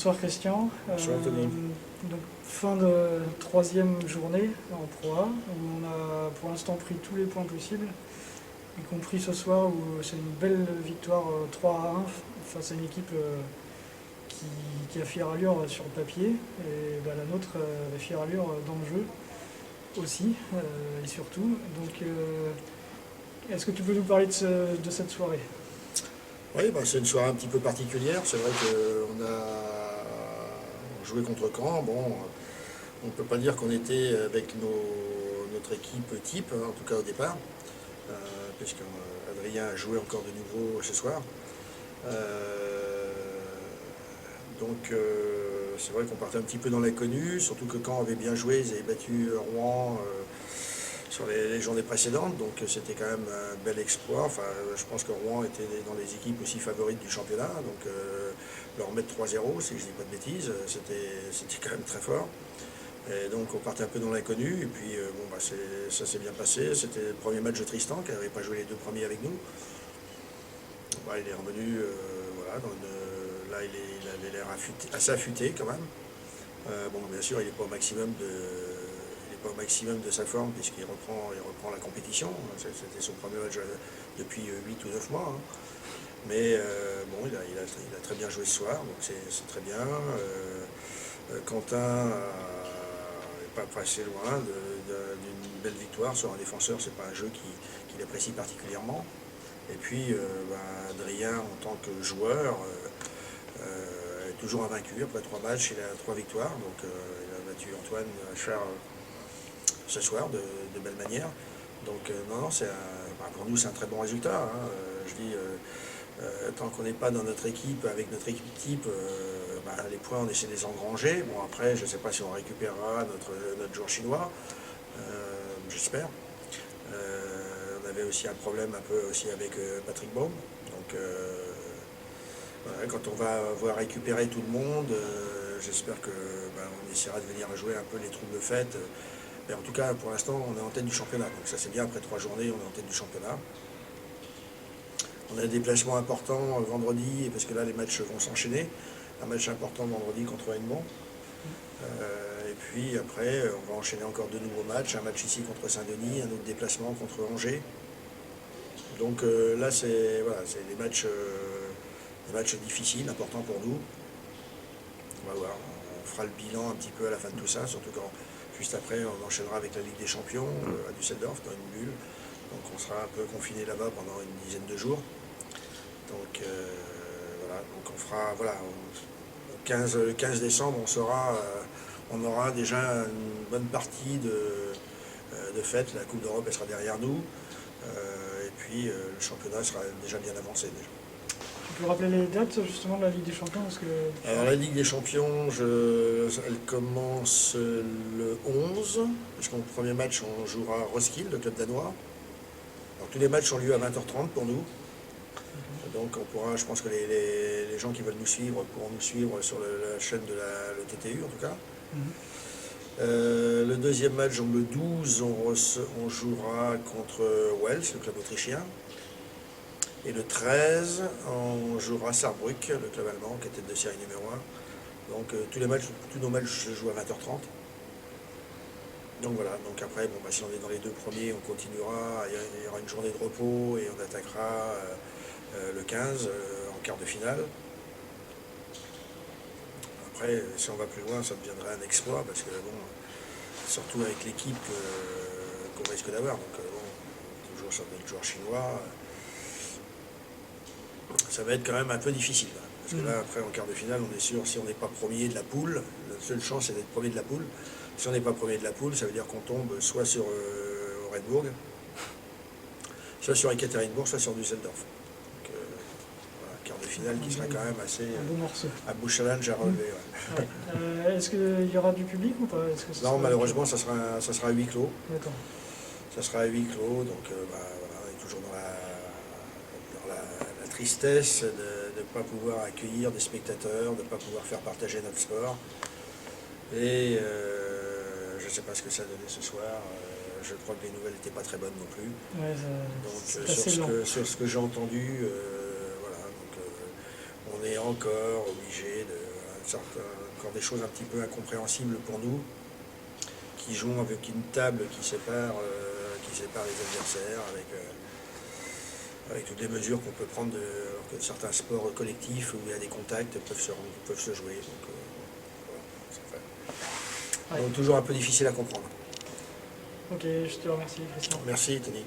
Bonsoir Christian. Bonsoir Anthony. Donc, fin de troisième journée en Pro A, où on a pour l'instant pris tous les points possibles, y compris ce soir où c'est une belle victoire 3-1 face à une équipe qui a fière allure sur le papier, et la nôtre avait fière allure dans le jeu aussi, et surtout. Donc, est-ce que tu peux nous parler de cette soirée? Oui, c'est une soirée un petit peu particulière. C'est vrai qu'on a joué contre Caen. Bon, on ne peut pas dire qu'on était avec notre équipe type, hein, en tout cas au départ, puisqu'Adrien a joué encore de nouveau ce soir. C'est vrai qu'on partait un petit peu dans l'inconnu, surtout que Caen avait bien joué, ils avaient battu Rouen sur les journées précédentes, donc c'était quand même un bel exploit. Enfin, je pense que Rouen était dans les équipes aussi favorites du championnat, donc leur mettre 3-0, si je ne dis pas de bêtises, c'était quand même très fort. Et donc on partait un peu dans l'inconnu, et puis ça s'est bien passé. C'était le premier match de Tristan, qui n'avait pas joué les deux premiers avec nous. Il est revenu, là il avait l'air assez affûté quand même. Bien sûr, il n'est pas au maximum de sa forme, puisqu'il reprend la compétition. C'était son premier match depuis 8 ou 9 mois. Hein. Mais il a très bien joué ce soir, donc c'est très bien. Quentin n'est pas passé loin d'une belle victoire sur un défenseur. C'est pas un jeu qu'il apprécie particulièrement. Et puis Adrien, en tant que joueur, est toujours invaincu. Après 3 matchs, il a 3 victoires. Donc il a battu Antoine Charles ce soir de belle manière. Donc pour nous c'est un très bon résultat. Hein. Je dis, tant qu'on n'est pas dans notre équipe, avec notre équipe type, les points on essaie de les engranger. Bon après, je ne sais pas si on récupérera notre joueur chinois, j'espère. On avait aussi un problème un peu aussi avec Patrick Baum. Donc quand on va avoir récupéré tout le monde, j'espère qu'on essaiera de venir jouer un peu les troubles faites. Mais en tout cas, pour l'instant, on est en tête du championnat. Donc ça c'est bien, après 3 journées, on est en tête du championnat. On a un déplacement important vendredi, parce que là les matchs vont s'enchaîner. Un match important vendredi contre Aignan. Et puis après, on va enchaîner encore 2 nouveaux matchs. Un match ici contre Saint-Denis, un autre déplacement contre Angers. Donc là, c'est des matchs difficiles, importants pour nous. On va voir, on fera le bilan un petit peu à la fin de tout ça, surtout quand juste après on enchaînera avec la Ligue des Champions à Düsseldorf, dans une bulle. Donc on sera un peu confiné là-bas pendant une dizaine de jours. Donc donc on fera, le 15 décembre, on aura déjà une bonne partie de fête. La Coupe d'Europe, elle sera derrière nous. Et puis le championnat sera déjà bien avancé déjà. Tu peux rappeler les dates justement de la Ligue des Champions Alors la Ligue des Champions, elle commence le 11, parce qu'en premier match on jouera Roskilde, le club danois. Alors tous les matchs ont lieu à 20h30 pour nous. Donc on pourra, je pense que les gens qui veulent nous suivre pourront nous suivre sur la chaîne de le TTU en tout cas. Le deuxième match, donc le 12, on jouera contre Wells, le club autrichien. Et le 13, on jouera Saarbrück, le club allemand, qui est tête de série numéro 1. Donc tous nos matchs se jouent à 20h30. Donc voilà, donc après, si on est dans les 2 premiers, on continuera, il y aura une journée de repos et on attaquera le 15 en quart de finale. Après, si on va plus loin, ça deviendra un exploit, parce que surtout avec l'équipe qu'on risque d'avoir, donc toujours sur des joueurs chinois, ça va être quand même un peu difficile. Parce que là, après, en quart de finale, on est sûr, si on n'est pas premier de la poule, la seule chance c'est d'être premier de la poule. Si on n'est pas premier de la poule, ça veut dire qu'on tombe soit sur Orenbourg, soit sur Ekaterinbourg, soit sur Düsseldorf. Donc quart de finale qui sera quand même assez un beau challenge à relever. Ouais. Est-ce qu'il y aura du public ou pas? Non, malheureusement, ça sera à huis clos. D'accord. Ça sera à huis clos, donc on est toujours dans la tristesse de ne pas pouvoir accueillir des spectateurs, de ne pas pouvoir faire partager notre sport. Et je ne sais pas ce que ça a donné ce soir. Je crois que les nouvelles n'étaient pas très bonnes non plus. Ouais, donc sur ce que j'ai entendu, on est encore obligé encore des choses un petit peu incompréhensibles pour nous, qui jouent avec une table qui sépare les adversaires, avec toutes les mesures qu'on peut prendre, alors que certains sports collectifs où il y a des contacts peuvent se jouer. Donc, voilà, Ouais. donc toujours un peu difficile à comprendre. Ok, je te remercie, Christian. Merci Tony.